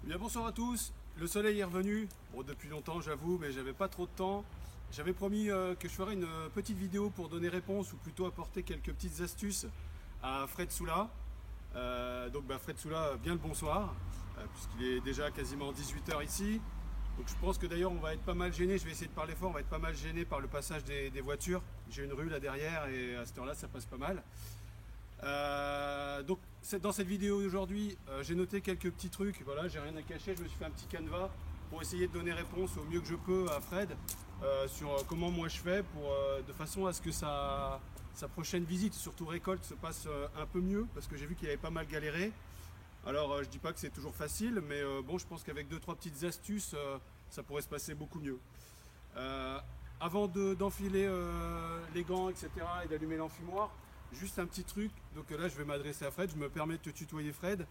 Bien bonsoir à tous, le soleil est revenu, bon depuis longtemps j'avoue mais j'avais pas trop de temps. J'avais promis que je ferais une petite vidéo pour donner réponse ou plutôt apporter quelques petites astuces à Fred Soula. Fred Soula, bien le bonsoir, puisqu'il est déjà quasiment 18 h ici. Donc je pense que d'ailleurs on va être pas mal gêné, je vais essayer de parler fort, on va être pas mal gêné par le passage des voitures. J'ai une rue là derrière et à cette heure là ça passe pas mal. Dans cette vidéo d'aujourd'hui, j'ai noté quelques petits trucs. Voilà, j'ai rien à cacher. Je me suis fait un petit canevas pour essayer de donner réponse au mieux que je peux à Fred sur comment moi je fais de façon à ce que sa prochaine visite, surtout récolte, se passe un peu mieux parce que j'ai vu qu'il avait pas mal galéré. Alors je dis pas que c'est toujours facile, mais bon, je pense qu'avec 2-3 petites astuces, ça pourrait se passer beaucoup mieux. Avant d'enfiler les gants, etc. et d'allumer l'enfumoir, juste un petit truc, donc là je vais m'adresser à Fred, je me permets de te tutoyer Fred.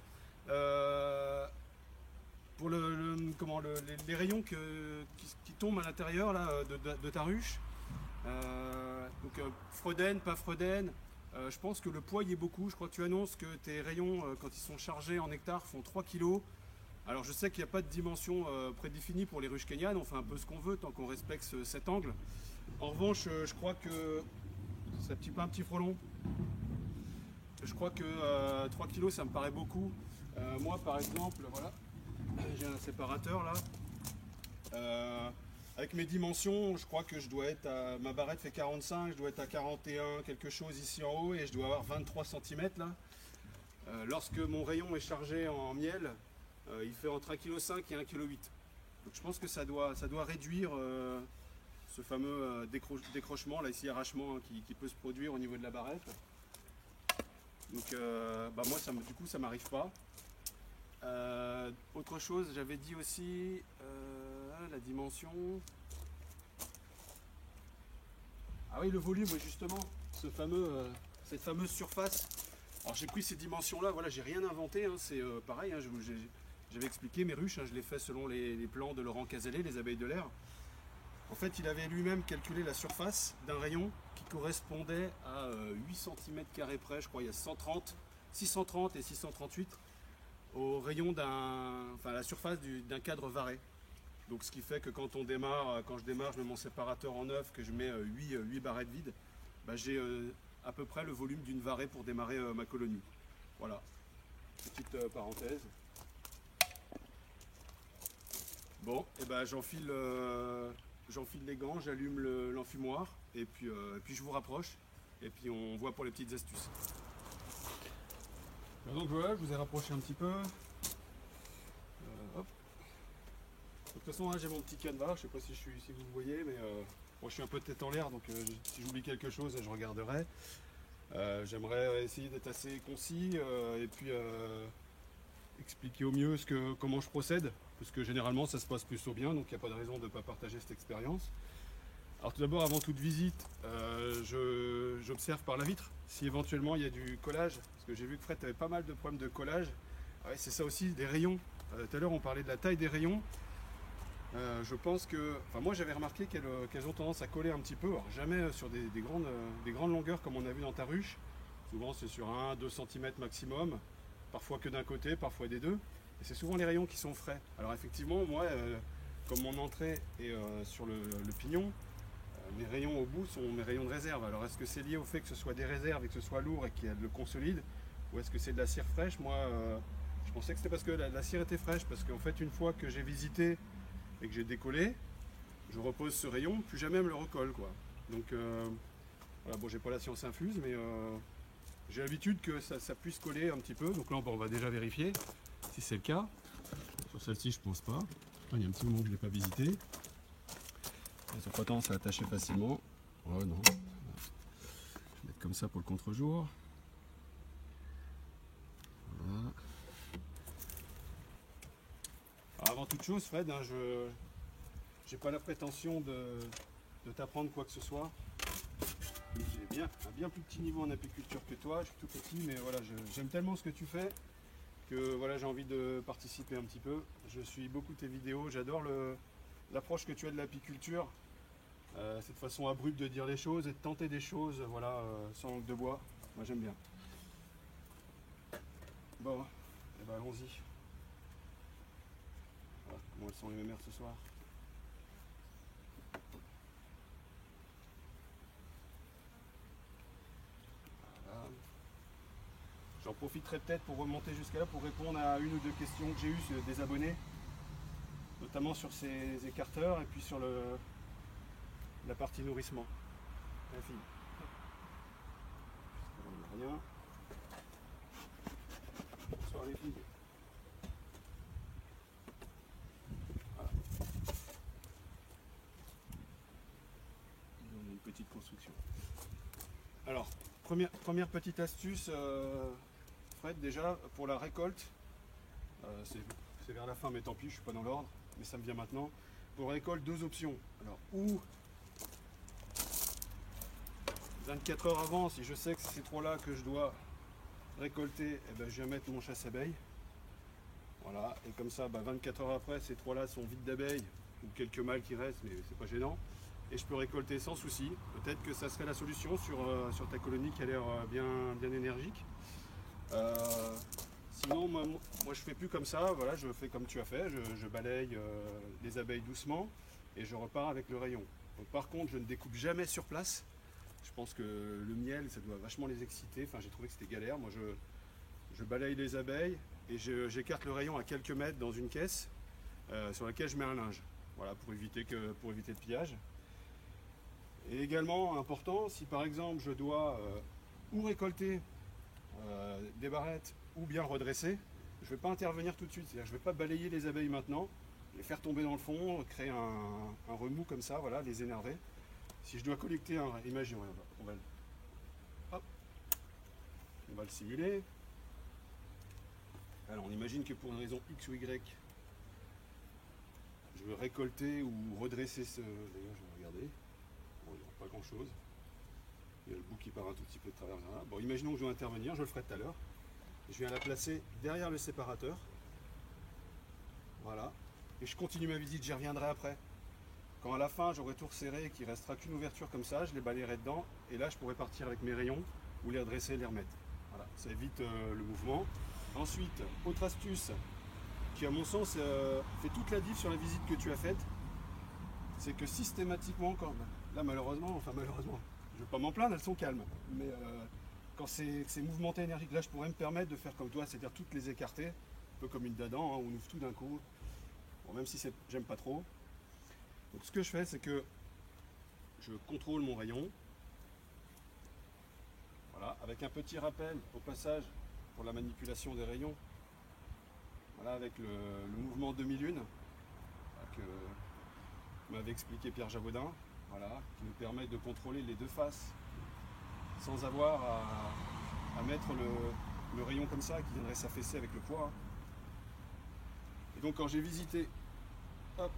Pour les rayons qui tombent à l'intérieur de ta ruche, Freuden, pas Freuden, je pense que le poids y est beaucoup. Je crois que tu annonces que tes rayons, quand ils sont chargés en hectares, font 3 kg. Alors je sais qu'il n'y a pas de dimension prédéfinie pour les ruches kenyanes, on fait un peu ce qu'on veut tant qu'on respecte cet angle. En revanche, je crois que c'est un petit frelon. Je crois que 3 kg ça me paraît beaucoup. Moi par exemple, voilà, j'ai un séparateur là. Avec mes dimensions, je crois que je dois être à. Ma barrette fait 45, je dois être à 41 quelque chose ici en haut et je dois avoir 23 cm là. Lorsque mon rayon est chargé en miel, il fait entre 1,5 kg et 1,8 kg. Donc je pense que ça doit réduire ce fameux décrochement, là ici arrachement qui peut se produire au niveau de la barrette. Donc moi du coup ça m'arrive pas. Autre chose, j'avais dit aussi la dimension. Ah oui, le volume justement, cette fameuse surface. Alors j'ai pris ces dimensions là, voilà, j'ai rien inventé, hein, c'est pareil, hein, j'avais expliqué mes ruches, hein, je les fais selon les plans de Laurent Cazelet, les abeilles de l'air. En fait, il avait lui-même calculé la surface d'un rayon qui correspondait à 8 cm² près, je crois, il y a 630 et 638 au rayon la surface d'un cadre varé. Donc ce qui fait que quand je démarre, je mets mon séparateur en neuf, que je mets 8 barrettes vides, j'ai à peu près le volume d'une varée pour démarrer ma colonie. Voilà, petite parenthèse. Bon, et j'enfile les gants, j'allume l'enfumoir et puis je vous rapproche et puis on voit pour les petites astuces. Donc voilà, je vous ai rapproché un petit peu. Hop. De toute façon, hein, j'ai mon petit canevas, je sais pas si vous me voyez, mais moi je suis un peu tête en l'air, donc si j'oublie quelque chose, je regarderai. J'aimerais essayer d'être assez concis et puis expliquer au mieux comment je procède, parce que généralement ça se passe plutôt bien, donc il n'y a pas de raison de ne pas partager cette expérience. Alors tout d'abord, avant toute visite, j'observe par la vitre si éventuellement il y a du collage, parce que j'ai vu que Fred avait pas mal de problèmes de collage. Ah ouais, c'est ça aussi, des rayons. Tout à l'heure on parlait de la taille des rayons. Je pense que, moi j'avais remarqué qu'elles ont tendance à coller un petit peu, alors jamais sur des grandes longueurs comme on a vu dans ta ruche. Souvent c'est sur 1-2 cm maximum, parfois que d'un côté, parfois des deux. Et c'est souvent les rayons qui sont frais. Alors effectivement, moi, comme mon entrée est sur le pignon, mes rayons au bout sont mes rayons de réserve. Alors est-ce que c'est lié au fait que ce soit des réserves et que ce soit lourd et qu'il y a le consolide, ou est-ce que c'est de la cire fraîche? Moi, je pensais que c'était parce que la cire était fraîche, parce qu'en fait, une fois que j'ai visité et que j'ai décollé, je repose ce rayon, plus jamais me le recolle, quoi. Donc voilà, bon, j'ai pas la science infuse, mais j'ai l'habitude que ça puisse coller un petit peu. Donc là, on va déjà vérifier si c'est le cas. Sur celle-ci, je pense pas. Il y a un petit moment que je l'ai pas visité. Elles ont pas tendance à attacher facilement. Oh non. Je vais mettre comme ça pour le contre-jour. Voilà. Alors avant toute chose, Fred, hein, je n'ai pas la prétention de t'apprendre quoi que ce soit. J'ai un bien plus petit niveau en apiculture que toi, je suis tout petit, mais voilà, j'aime tellement ce que tu fais que voilà, j'ai envie de participer un petit peu. Je suis beaucoup tes vidéos, j'adore l'approche que tu as de l'apiculture, cette façon abrupte de dire les choses et de tenter des choses, voilà, sans langue de bois. Moi j'aime bien. Bon, allons-y. elles sont les mémères ce soir. Voilà. J'en profiterai peut-être pour remonter jusqu'à là pour répondre à une ou deux questions que j'ai eues des abonnés, notamment sur ces écarteurs et puis sur la partie nourrissement. La fille. Rien. Bonsoir les filles. Voilà. Une petite construction. Alors, première petite astuce, Fred, déjà pour la récolte, c'est vers la fin, mais tant pis, je suis pas dans l'ordre, mais ça me vient maintenant. Pour la récolte, deux options. Alors, ou 24 heures avant, si je sais que c'est ces trois-là que je dois récolter, eh ben, je viens mettre mon chasse-abeilles. Voilà, et comme ça, 24 heures après, ces trois-là sont vides d'abeilles, ou quelques mâles qui restent, mais c'est pas gênant. Et je peux récolter sans souci. Peut-être que ça serait la solution sur ta colonie qui a l'air bien énergique. Sinon, moi je fais plus comme ça, voilà, je fais comme tu as fait, je balaye les abeilles doucement et je repars avec le rayon. Donc, par contre, je ne découpe jamais sur place. Je pense que le miel, ça doit vachement les exciter. Enfin, j'ai trouvé que c'était galère. Moi, je balaye les abeilles et j'écarte le rayon à quelques mètres dans une caisse sur laquelle je mets un linge. Voilà, pour éviter le pillage. Et également, important, si par exemple je dois ou récolter des barrettes ou bien redresser, je ne vais pas intervenir tout de suite. C'est-à-dire que je ne vais pas balayer les abeilles maintenant, les faire tomber dans le fond, créer un remous comme ça, voilà, les énerver. Si je dois collecter un... Imaginez, on va le simuler. Alors on imagine que pour une raison X ou Y, je veux récolter ou redresser ce... D'ailleurs je vais regarder. Bon, il n'y a pas grand chose. Il y a le bout qui part un tout petit peu de travers. Là. Bon, imaginons que je dois intervenir, je le ferai tout à l'heure. Je viens la placer derrière le séparateur. Voilà. Et je continue ma visite, j'y reviendrai après. Quand à la fin j'aurai tout resserré et qu'il ne restera qu'une ouverture comme ça, je les balayerai dedans. Et là je pourrai partir avec mes rayons ou les redresser et les remettre. Voilà. Ça évite le mouvement. Ensuite, autre astuce qui à mon sens fait toute la diff sur la visite que tu as faite, c'est que systématiquement, là malheureusement, je ne vais pas m'en plaindre, elles sont calmes, mais quand c'est mouvementé énergique, là je pourrais me permettre de faire comme toi, c'est-à-dire toutes les écarter, un peu comme une dadan, hein, on ouvre tout d'un coup, bon, même si j'aime pas trop. Donc ce que je fais, c'est que je contrôle mon rayon, voilà, avec un petit rappel au passage pour la manipulation des rayons, voilà, avec le mouvement demi-lune que m'avait expliqué Pierre Javaudin, voilà, qui nous permet de contrôler les deux faces sans avoir à mettre le rayon comme ça qui viendrait s'affaisser avec le poids. Et donc quand j'ai visité, hop,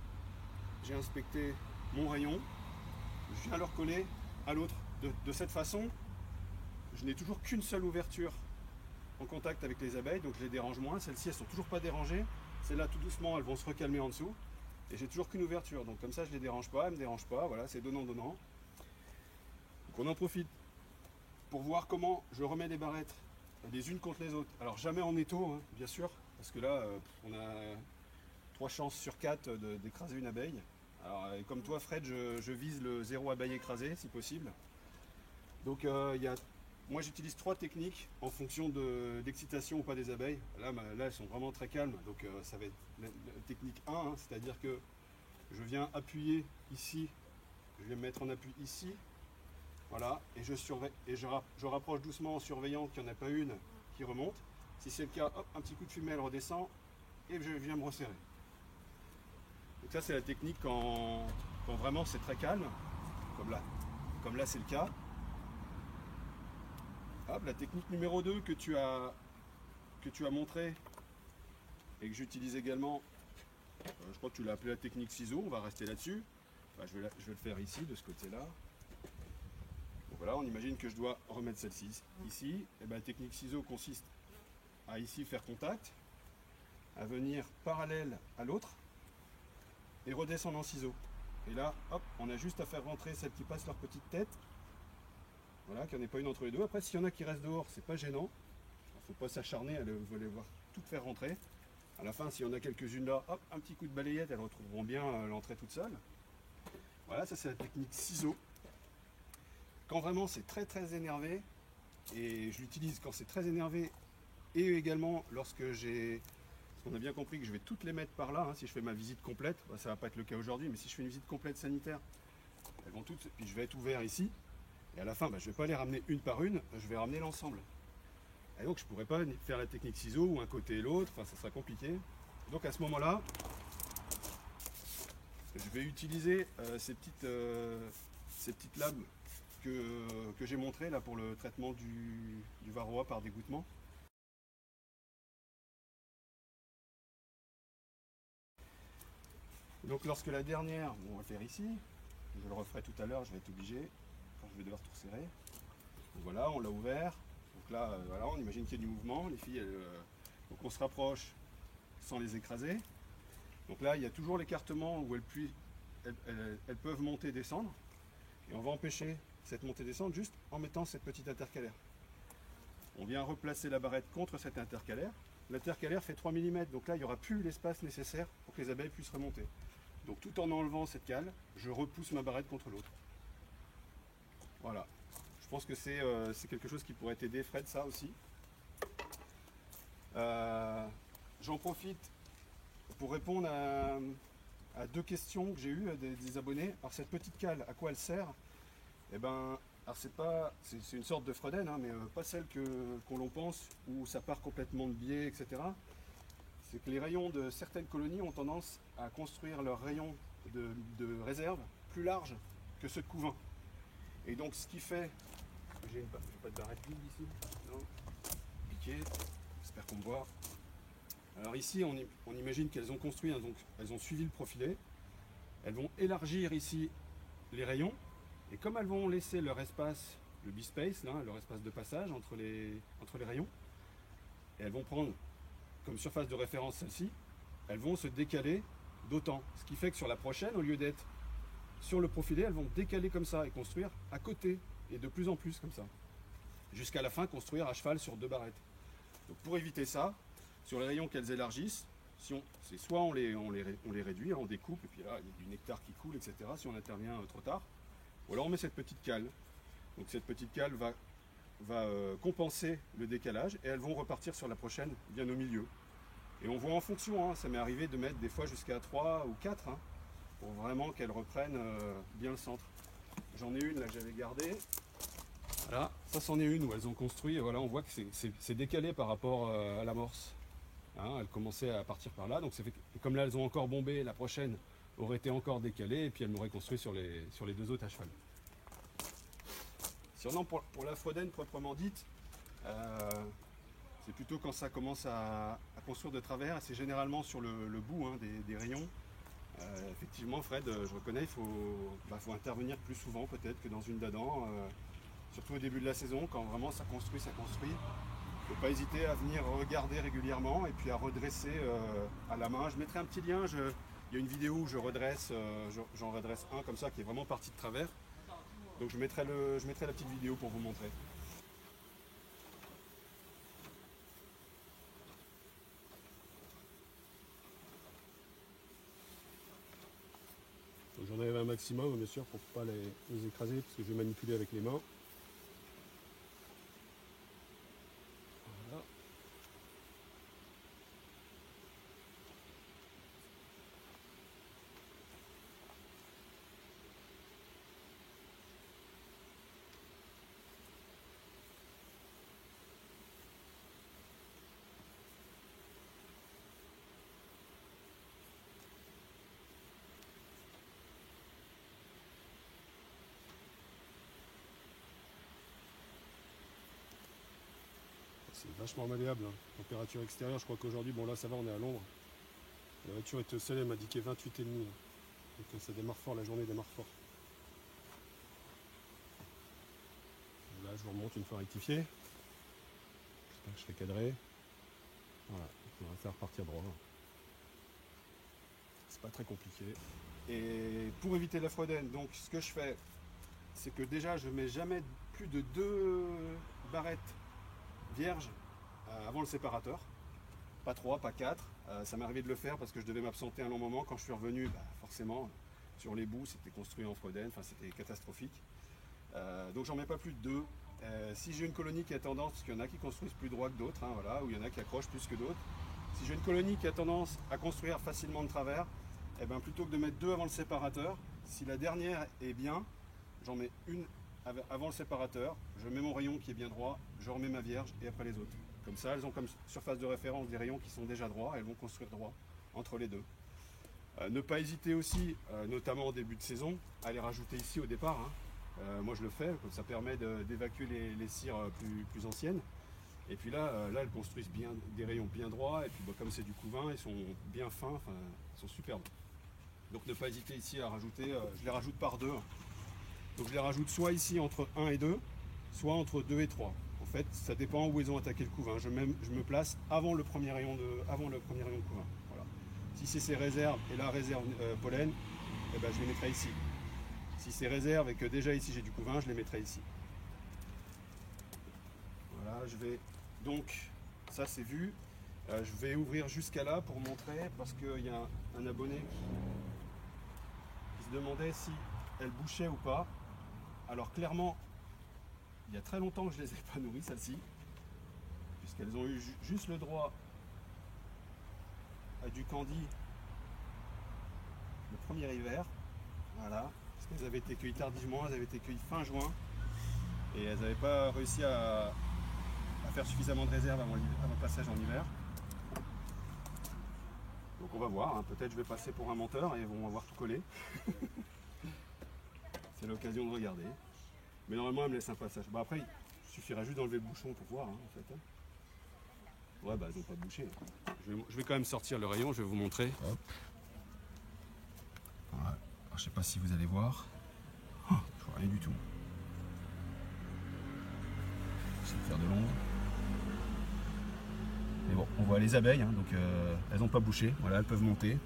j'ai inspecté mon rayon, je viens le recoller à l'autre. De cette façon, je n'ai toujours qu'une seule ouverture en contact avec les abeilles, donc je les dérange moins. Celles-ci, elles sont toujours pas dérangées. Celles-là, tout doucement, elles vont se recalmer en dessous. Et j'ai toujours qu'une ouverture, donc comme ça je les dérange pas, elles me dérangent pas, voilà, c'est donnant-donnant. Donc on en profite pour voir comment je remets les barrettes les unes contre les autres. Alors jamais en étau, hein, bien sûr, parce que là on a 3 chances sur 4 d'écraser une abeille. Alors comme toi Fred, je vise le 0 abeille écrasée si possible. Donc moi j'utilise 3 techniques en fonction d'excitation ou pas des abeilles. Là elles sont vraiment très calmes, donc ça va être la technique 1, hein, c'est-à-dire que je viens appuyer ici, je vais me mettre en appui ici, voilà, et je surveille, et je rapproche doucement en surveillant qu'il n'y en a pas une qui remonte. Si c'est le cas, hop, un petit coup de fumée, redescend, et je viens me resserrer. Donc ça c'est la technique quand vraiment c'est très calme, comme là c'est le cas. Hop, la technique numéro 2 que tu as montré et que j'utilise également, je crois que tu l'as appelé la technique ciseau, on va rester là-dessus. Enfin, je vais le faire ici, de ce côté-là. Donc voilà, on imagine que je dois remettre celle-ci ici. Et bien, la technique ciseau consiste à ici faire contact, à venir parallèle à l'autre et redescendre en ciseau. Et là, hop, on a juste à faire rentrer celles qui passent leur petite tête. Voilà, qu'il n'y en ait pas une entre les deux. Après, s'il y en a qui restent dehors, c'est pas gênant. Il ne faut pas s'acharner à les voir toutes faire rentrer. À la fin, s'il y en a quelques-unes là, hop, un petit coup de balayette, elles retrouveront bien l'entrée toute seule. Voilà, ça c'est la technique ciseau. Quand vraiment c'est très très énervé, et je l'utilise quand c'est très énervé, et également lorsque j'ai... Parce qu'on a bien compris que je vais toutes les mettre par là, hein, si je fais ma visite complète, bah, ça va pas être le cas aujourd'hui, mais si je fais une visite complète sanitaire, elles vont toutes, puis je vais être ouvert ici, et à la fin, bah, je ne vais pas les ramener une par une, je vais ramener l'ensemble. Et donc je ne pourrais pas faire la technique ciseau ou un côté et l'autre, enfin ça sera compliqué. Donc à ce moment-là, je vais utiliser ces petites lames que j'ai montrées là pour le traitement du varroa par dégouttement. Donc lorsque la dernière, bon, on va le faire ici, je le referai tout à l'heure, je vais être obligé, quand je vais devoir tout resserrer. Donc voilà, on l'a ouvert. Donc là, voilà, on imagine qu'il y a du mouvement. Les filles, donc on se rapproche sans les écraser. Donc là, il y a toujours l'écartement où elles peuvent monter et descendre. Et on va empêcher cette montée-descente juste en mettant cette petite intercalaire. On vient replacer la barrette contre cette intercalaire. L'intercalaire fait 3 mm, donc là, il n'y aura plus l'espace nécessaire pour que les abeilles puissent remonter. Donc tout en enlevant cette cale, je repousse ma barrette contre l'autre. Voilà. Je pense que c'est quelque chose qui pourrait t'aider, Fred, ça aussi. J'en profite pour répondre à 2 questions que j'ai eues des abonnés. Alors cette petite cale, à quoi elle sert? Eh ben, alors c'est une sorte de Fredden, hein, mais pas celle qu'on l'on pense, où ça part complètement de biais, etc. C'est que les rayons de certaines colonies ont tendance à construire leurs rayons de réserve plus larges que ceux de couvain. Et donc ce qui fait... J'ai pas de barrette vide ici, non, piqué, j'espère qu'on me voit. Alors ici on imagine qu'elles ont construit, hein, donc elles ont suivi le profilé, elles vont élargir ici les rayons, et comme elles vont laisser leur espace, le B-space, leur espace de passage entre les rayons, et elles vont prendre comme surface de référence celle-ci, elles vont se décaler d'autant. Ce qui fait que sur la prochaine, au lieu d'être sur le profilé, elles vont décaler comme ça et construire à côté, et de plus en plus comme ça. Jusqu'à la fin, construire à cheval sur 2 barrettes. Donc pour éviter ça, sur les rayons qu'elles élargissent, c'est soit on les réduit, on découpe, et puis là, il y a du nectar qui coule, etc., si on intervient trop tard. Ou alors on met cette petite cale. Donc cette petite cale va compenser le décalage, et elles vont repartir sur la prochaine, bien au milieu. Et on voit en fonction, hein, ça m'est arrivé de mettre des fois jusqu'à 3 ou 4, hein, pour vraiment qu'elles reprennent bien le centre. J'en ai une là que j'avais gardée. Voilà, ça c'en est une où elles ont construit, et voilà, on voit que c'est décalé par rapport à l'amorce. Hein, elles commençaient à partir par là, donc ça fait que, comme là elles ont encore bombé, la prochaine aurait été encore décalée, et puis elles m'auraient construit sur les 2 autres à cheval. Sinon pour la Fredden proprement dite, c'est plutôt quand ça commence à construire de travers, et c'est généralement sur le bout, hein, des rayons. Effectivement, Fred, je reconnais, il faut intervenir plus souvent peut-être que dans une d'Adam, surtout au début de la saison, quand vraiment ça construit. Il ne faut pas hésiter à venir regarder régulièrement et puis à redresser à la main. Je mettrai un petit lien, il y a une vidéo où j'en redresse un comme ça qui est vraiment parti de travers. Donc je mettrai la petite vidéo pour vous montrer. J'en enlève un maximum, bien sûr, pour ne pas les écraser, parce que je vais manipuler avec les mains. Voilà. C'est vachement malléable, hein. Température extérieure, je crois qu'aujourd'hui, bon là ça va, on est à l'ombre. La voiture était au soleil, elle m'a indiqué 28,5. Donc ça démarre fort, la journée démarre fort. Et là je vous remonte une fois rectifié. J'espère que je serai cadré. Voilà, on va faire repartir droit. C'est pas très compliqué. Et pour éviter la Fredden, donc ce que je fais, c'est que déjà je mets jamais plus de 2 barrettes vierges avant le séparateur. pas 3, pas 4. Ça m'est arrivé de le faire parce que je devais m'absenter un long moment. Quand je suis revenu, forcément, sur les bouts, c'était construit en Froden, enfin c'était catastrophique. Donc j'en mets pas plus de 2. Si j'ai une colonie qui a tendance, parce qu'il y en a qui construisent plus droit que d'autres, hein, voilà, ou il y en a qui accrochent plus que d'autres. Si j'ai une colonie qui a tendance à construire facilement de travers, eh ben, plutôt que de mettre 2 avant le séparateur, si la dernière est bien, j'en mets une avant le séparateur, je mets mon rayon qui est bien droit, je remets ma vierge et après les autres. Comme ça, elles ont comme surface de référence des rayons qui sont déjà droits, elles vont construire droit entre les deux. Ne pas hésiter aussi, notamment au début de saison, à les rajouter ici au départ. Hein. Moi je le fais, ça permet d'évacuer les cires plus anciennes. Et puis là, elles construisent bien, des rayons bien droits, et puis comme c'est du couvain, ils sont bien fins, enfin, ils sont superbes. Donc ne pas hésiter ici à rajouter, je les rajoute par 2. Donc je les rajoute soit ici entre 1 et 2, soit entre 2 et 3. En fait, ça dépend où ils ont attaqué le couvain. Je me place avant le premier rayon de couvain. Voilà. Si c'est ces réserves et la réserve pollen, eh ben, je les mettrai ici. Si c'est réserve et que déjà ici j'ai du couvain, je les mettrai ici. Voilà, je vais donc, ça c'est vu. Je vais ouvrir jusqu'à là pour montrer parce qu'il y a un abonné qui se demandait si elle bouchait ou pas. Alors clairement, il y a très longtemps que je ne les ai pas nourries, celles-ci, puisqu'elles ont eu juste le droit à du candy le premier hiver. Voilà, parce qu'elles avaient été cueillies tardivement, elles avaient été cueillies fin juin, et elles n'avaient pas réussi à faire suffisamment de réserve avant le passage en hiver. Donc on va voir, hein. Peut-être je vais passer pour un menteur et on va voir tout coller. C'est l'occasion de regarder. Mais normalement elle me laisse un passage. Bon, après, il suffirait juste d'enlever le bouchon pour voir, hein, en fait. Ouais, elles n'ont pas bouché. Je vais quand même sortir le rayon, je vais vous montrer. Hop. Voilà. Alors, je sais pas si vous allez voir. Oh, je vois rien du tout. Je vais faire de l'ombre. Mais bon, on voit les abeilles, hein, donc elles n'ont pas bouché. Voilà, elles peuvent monter.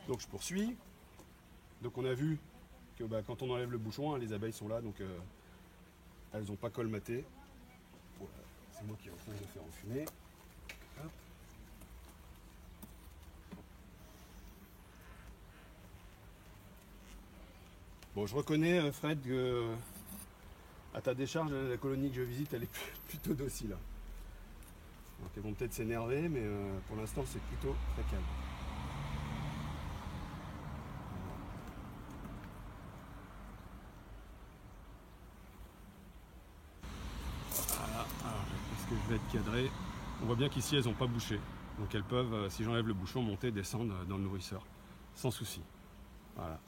Donc je poursuis. Donc on a vu que quand on enlève le bouchon, hein, les abeilles sont là, donc elles n'ont pas colmaté. Voilà, c'est moi qui est en train de le faire enfumer. Hop. Bon, je reconnais, Fred, que à ta décharge, la colonie que je visite, elle est plutôt docile. Donc elles vont peut-être s'énerver, mais pour l'instant, c'est plutôt très calme. Voilà, alors est-ce que je vais être cadré? On voit bien qu'ici, elles n'ont pas bouché. Donc elles peuvent, si j'enlève le bouchon, monter, descendre dans le nourrisseur, sans souci. Voilà.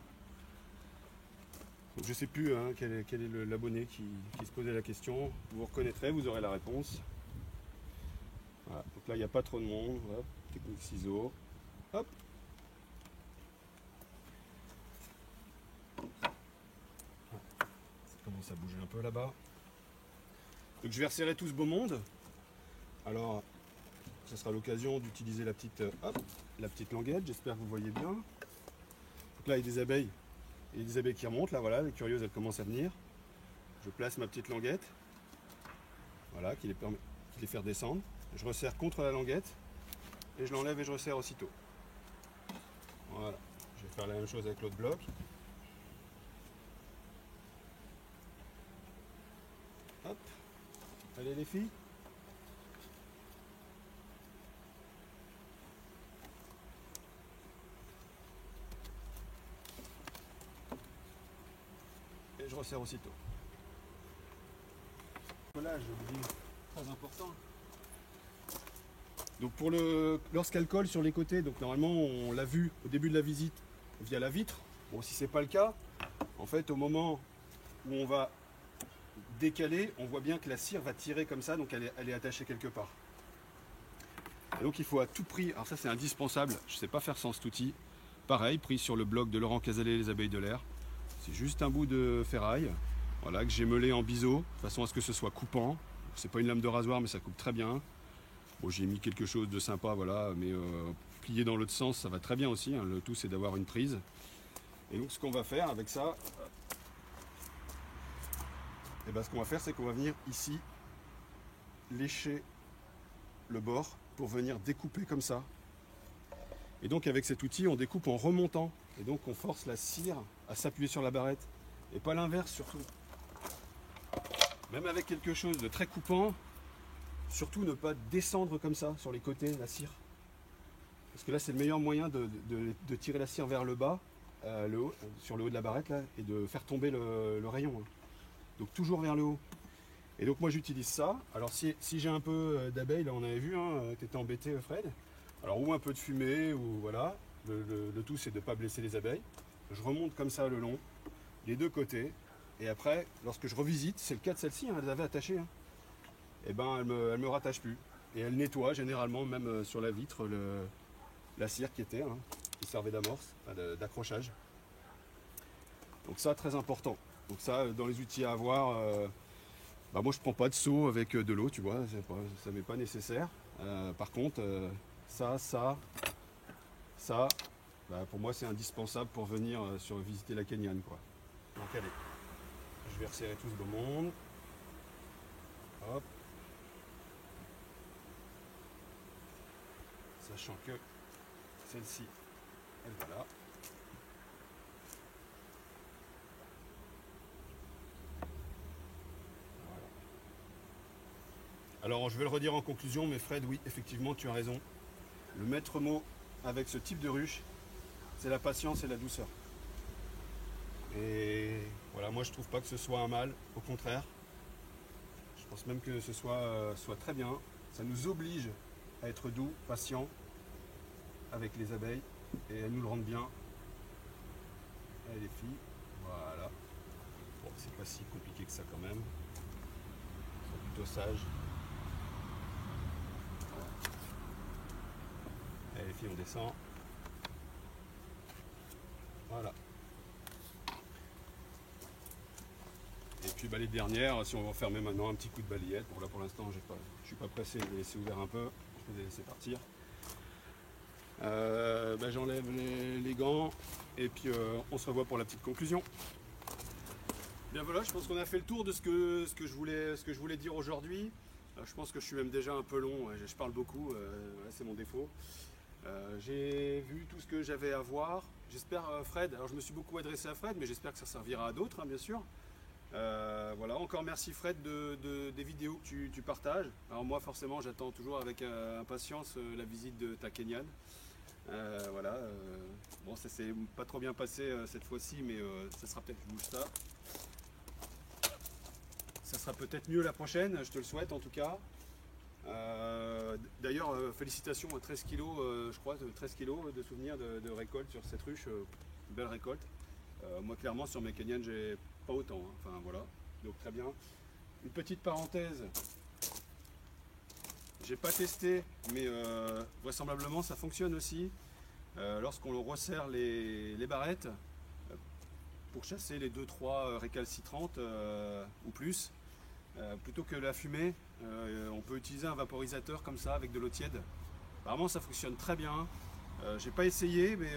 Donc je ne sais plus, hein, quel est l'abonné qui se posait la question. Vous reconnaîtrez, vous aurez la réponse. Voilà. Donc là, il n'y a pas trop de monde. Hop, technique ciseaux. Hop. Ça commence à bouger un peu là-bas. Donc je vais resserrer tout ce beau monde. Alors, ce sera l'occasion d'utiliser la petite languette. J'espère que vous voyez bien. Donc là, il y a des abeilles. Il y a des abeilles qui remontent. Là, voilà, les curieuses, elles commencent à venir. Je place ma petite languette. Voilà, qui les fait descendre. Je resserre contre la languette. Et je l'enlève et je resserre aussitôt. Voilà. Je vais faire la même chose avec l'autre bloc. Hop. Allez les filles. Et je resserre aussitôt. Voilà, j'ai oublié, très important. Donc lorsqu'elle colle sur les côtés, donc normalement on l'a vu au début de la visite via la vitre. Bon, si c'est pas le cas, en fait au moment où on va décaler, on voit bien que la cire va tirer comme ça, donc elle est attachée quelque part. Et donc il faut à tout prix, alors ça c'est indispensable, je ne sais pas faire sans cet outil. Pareil, pris sur le blog de Laurent Cazalet, les abeilles de l'air. C'est juste un bout de ferraille, voilà, que j'ai meulé en biseau, de façon à ce que ce soit coupant. C'est pas une lame de rasoir, mais ça coupe très bien. Bon, j'ai mis quelque chose de sympa, voilà, mais plié dans l'autre sens, ça va très bien aussi. Hein. Le tout, c'est d'avoir une prise. Et donc, ce qu'on va faire avec ça, ce qu'on va faire, c'est qu'on va venir ici lécher le bord pour venir découper comme ça. Et donc avec cet outil, on découpe en remontant. Et donc on force la cire à s'appuyer sur la barrette. Et pas l'inverse surtout. Même avec quelque chose de très coupant, surtout ne pas descendre comme ça sur les côtés la cire. Parce que là c'est le meilleur moyen de tirer la cire vers le bas, sur le haut de la barrette là, et de faire tomber le rayon. Hein. Donc toujours vers le haut. Et donc moi j'utilise ça. Alors si j'ai un peu d'abeilles, là on avait vu, hein, tu étais embêté Fred. Alors ou un peu de fumée, ou voilà. Le tout c'est de ne pas blesser les abeilles. Je remonte comme ça le long, les deux côtés. Et après, lorsque je revisite, c'est le cas de celle-ci, hein, elle les avait attachées. Hein, et ben elle me rattache plus. Et elle nettoie généralement, même sur la vitre, la cire qui était, hein, qui servait d'amorce, enfin, d'accrochage. Donc ça, très important. Donc ça, dans les outils à avoir, bah moi je prends pas de seau avec de l'eau, tu vois, ça m'est pas nécessaire. Par contre, ça, bah, pour moi c'est indispensable pour venir visiter la Kenyane, quoi. Donc allez, je vais resserrer tout ce beau monde. Hop. Sachant que celle-ci, elle va là. Voilà. Alors je vais le redire en conclusion, mais Fred, oui, effectivement, tu as raison. Le maître mot avec ce type de ruche, c'est la patience et la douceur. Et voilà, moi je trouve pas que ce soit un mal, au contraire. Je pense même que ce soit très bien. Ça nous oblige à être doux, patient avec les abeilles, et elles nous le rendent bien. Allez les filles, voilà. Bon, c'est pas si compliqué que ça quand même. Ils sont plutôt sages. Voilà. Allez les filles, on descend. Voilà. Et puis bah, les dernières, si on va enfermer maintenant, un petit coup de balayette. Bon là pour l'instant je ne suis pas pressé de les laisser ouvert un peu, je vais les laisser partir. Bah, j'enlève les gants et puis on se revoit pour la petite conclusion. Bien voilà, je pense qu'on a fait le tour de ce que je voulais dire aujourd'hui. Je pense que je suis même déjà un peu long, je parle beaucoup, c'est mon défaut. J'ai vu tout ce que j'avais à voir. J'espère Fred, alors je me suis beaucoup adressé à Fred, mais j'espère que ça servira à d'autres, hein, bien sûr. Voilà, encore merci Fred des vidéos que tu partages. Alors moi forcément j'attends toujours avec impatience la visite de ta Kenyane. Voilà, bon ça s'est pas trop bien passé cette fois-ci, mais ça sera peut-être, je bouge ça. Ça sera peut-être mieux la prochaine, je te le souhaite en tout cas. D'ailleurs félicitations à 13 kg, je crois, 13 kg de souvenirs de récolte sur cette ruche, une belle récolte. Moi clairement sur mes Kenyanes j'ai pas autant, hein. Enfin voilà, donc très bien. Une petite parenthèse, j'ai pas testé, mais vraisemblablement ça fonctionne aussi lorsqu'on resserre les barrettes pour chasser les 2-3 récalcitrantes ou plus. Plutôt que la fumée, on peut utiliser un vaporisateur comme ça avec de l'eau tiède. Apparemment ça fonctionne très bien. J'ai pas essayé, mais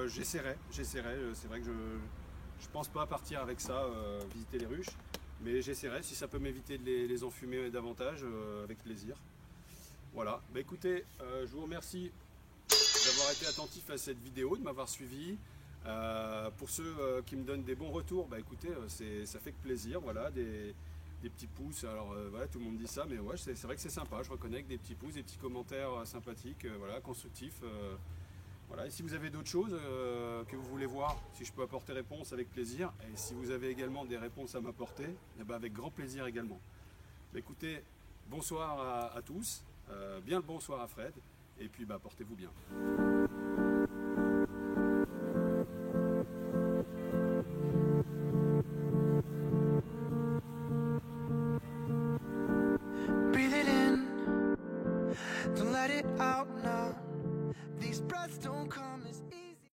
j'essaierai. C'est vrai que je pense pas partir avec ça, visiter les ruches, mais j'essaierai. Si ça peut m'éviter de les enfumer davantage, avec plaisir. Voilà, bah écoutez, je vous remercie d'avoir été attentif à cette vidéo, de m'avoir suivi. Pour ceux qui me donnent des bons retours, bah écoutez, ça fait que plaisir, voilà, des petits pouces. Alors voilà, tout le monde dit ça, mais ouais, c'est vrai que c'est sympa. Je reconnais que des petits pouces, des petits commentaires sympathiques, voilà, constructifs. Voilà. Et si vous avez d'autres choses que vous voulez voir, si je peux apporter réponse, avec plaisir. Et si vous avez également des réponses à m'apporter, eh ben avec grand plaisir également. Bah écoutez, bonsoir à tous, bien le bonsoir à Fred, et puis bah, portez-vous bien. Breathe it in, don't let it out.